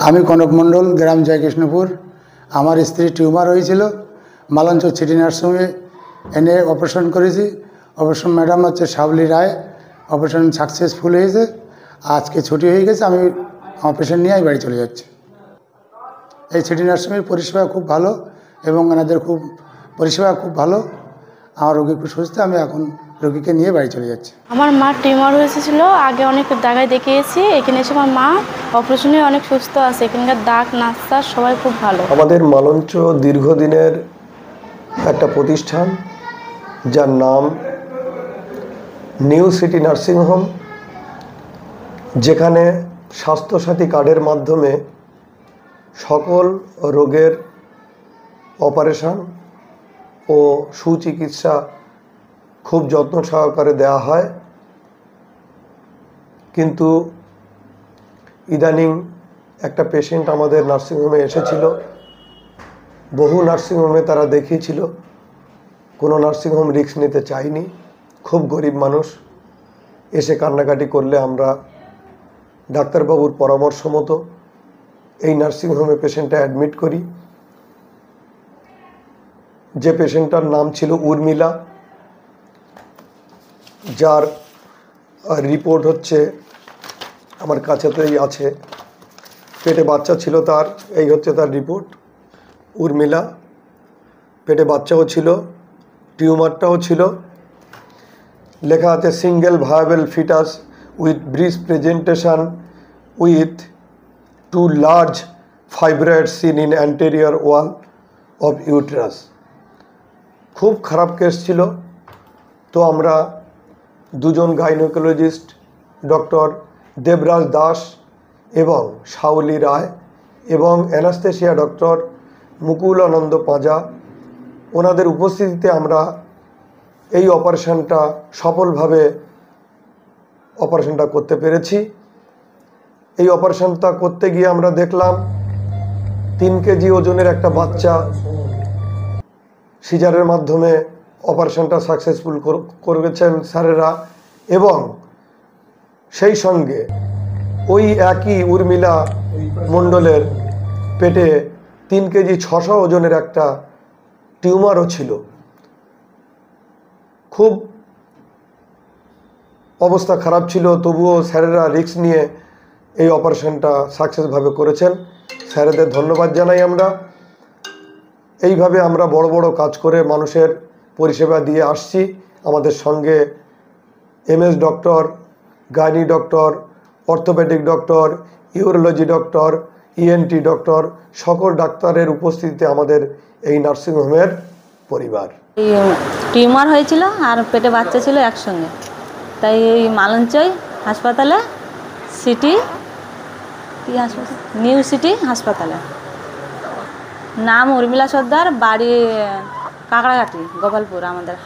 আমি কনক মণ্ডল, গ্রাম জয়কৃষ্ণপুর। আমার স্ত্রী টিউমার হয়েছিল, মালঞ্চ সিটি নার্সিংহোমে এনে অপারেশন করেছি। অপারেশন ম্যাডাম হচ্ছে সাবলি রায়। অপারেশন সাকসেসফুল হয়েছে। আজকে ছুটি হয়ে গেছে, আমি অপারেশন নিয়ে বাড়ি চলে যাচ্ছি। এই সিটি নার্সিংহোমের পরিষেবা খুব ভালো এবং এনাদের পরিষেবা খুব ভালো। আমার রোগী খুব সুস্থ, আমি এখন রোগীকে নিয়ে বাড়ি চলে যাচ্ছি। আমার মা টিউমার হয়েছিল, আগে অনেক জায়গায় দেখিয়েছি। এখানে এসে আমার মা অপারেশনে অনেক সুস্থ আছে। এখানকার ডাক নার্স সবাই খুব ভালো। আমাদের মালঞ্চ দীর্ঘদিনের একটা প্রতিষ্ঠান, যার নাম নিউ সিটি নার্সিংহোম, যেখানে স্বাস্থ্যসাথী কার্ডের মাধ্যমে সকল রোগের অপারেশন ও সুচিকিৎসা খুব যত্ন সহকারে দেওয়া হয়। কিন্তু ইদানিং একটা পেশেন্ট আমাদের নার্সিংহোমে এসেছিল। বহু নার্সিংহোমে তারা দেখিয়েছিল, কোনো নার্সিংহোম রিস্ক নিতে চায়নি। খুব গরিব মানুষ, এসে কান্নাকাটি করলে আমরা ডাক্তারবাবুর পরামর্শ মতো এই নার্সিংহোমে পেশেন্টটা অ্যাডমিট করি। যে পেশেন্টটার নাম ছিল উর্মিলা, যার রিপোর্ট হচ্ছে আমার কাছেতেই আছে। পেটে বাচ্চা ছিল তার, এই হচ্ছে তার রিপোর্ট। উর্মিলা পেটে বাচ্চাও ছিল, টিউমারটাও ছিল। লেখা আছে single viable fetus with breech presentation with 2 large fibroid seen in anterior wall of uterus. খুব খারাপ কেস ছিল। তো আমরা দুজন গাইনোকোলজিস্ট, ডক্টর দেবরাজ দাস এবং শাওলি রায়, এবং অ্যানাস্থেশিয়া ডক্টর মুকুল আনন্দ পাঁজা, ওনাদের উপস্থিতিতে আমরা এই অপারেশনটা সফলভাবে করতে পেরেছি। এই অপারেশনটা করতে গিয়ে আমরা দেখলাম 3 কেজি ওজনের একটা বাচ্চা সিজারের মাধ্যমে অপারেশনটা সাকসেসফুল করেছেন স্যারেরা, এবং সেই সঙ্গে ওই একই উর্মিলা মণ্ডলের পেটে 3 কেজি 600 ওজনের একটা টিউমারও ছিল। খুব অবস্থা খারাপ ছিল, তবুও স্যারেরা রিস্ক নিয়ে এই অপারেশনটা সাকসেসভাবে করেছেন। স্যারেদের ধন্যবাদ জানাই আমরা। এইভাবে আমরা বড় বড় কাজ করে মানুষের পরিষেবা দিয়ে আসছি। আমাদের সঙ্গে MS doctor, gynae doctor, orthopaedic doctor, urology doctor, ENT doctor, সকল ডাক্তারের উপস্থিতিতে আমাদের এই নার্সিংহোমের পরিবার। টিউমার হয়েছিল আর পেটে বাচ্চা ছিল একসঙ্গে, তাই এই মালঞ্চই হাসপাতালে নিউ সিটি হাসপাতালে। নাম উর্মিলা সর্দার, বাড়ি কাকড়াঘাটি, গোপালপুর আমাদের।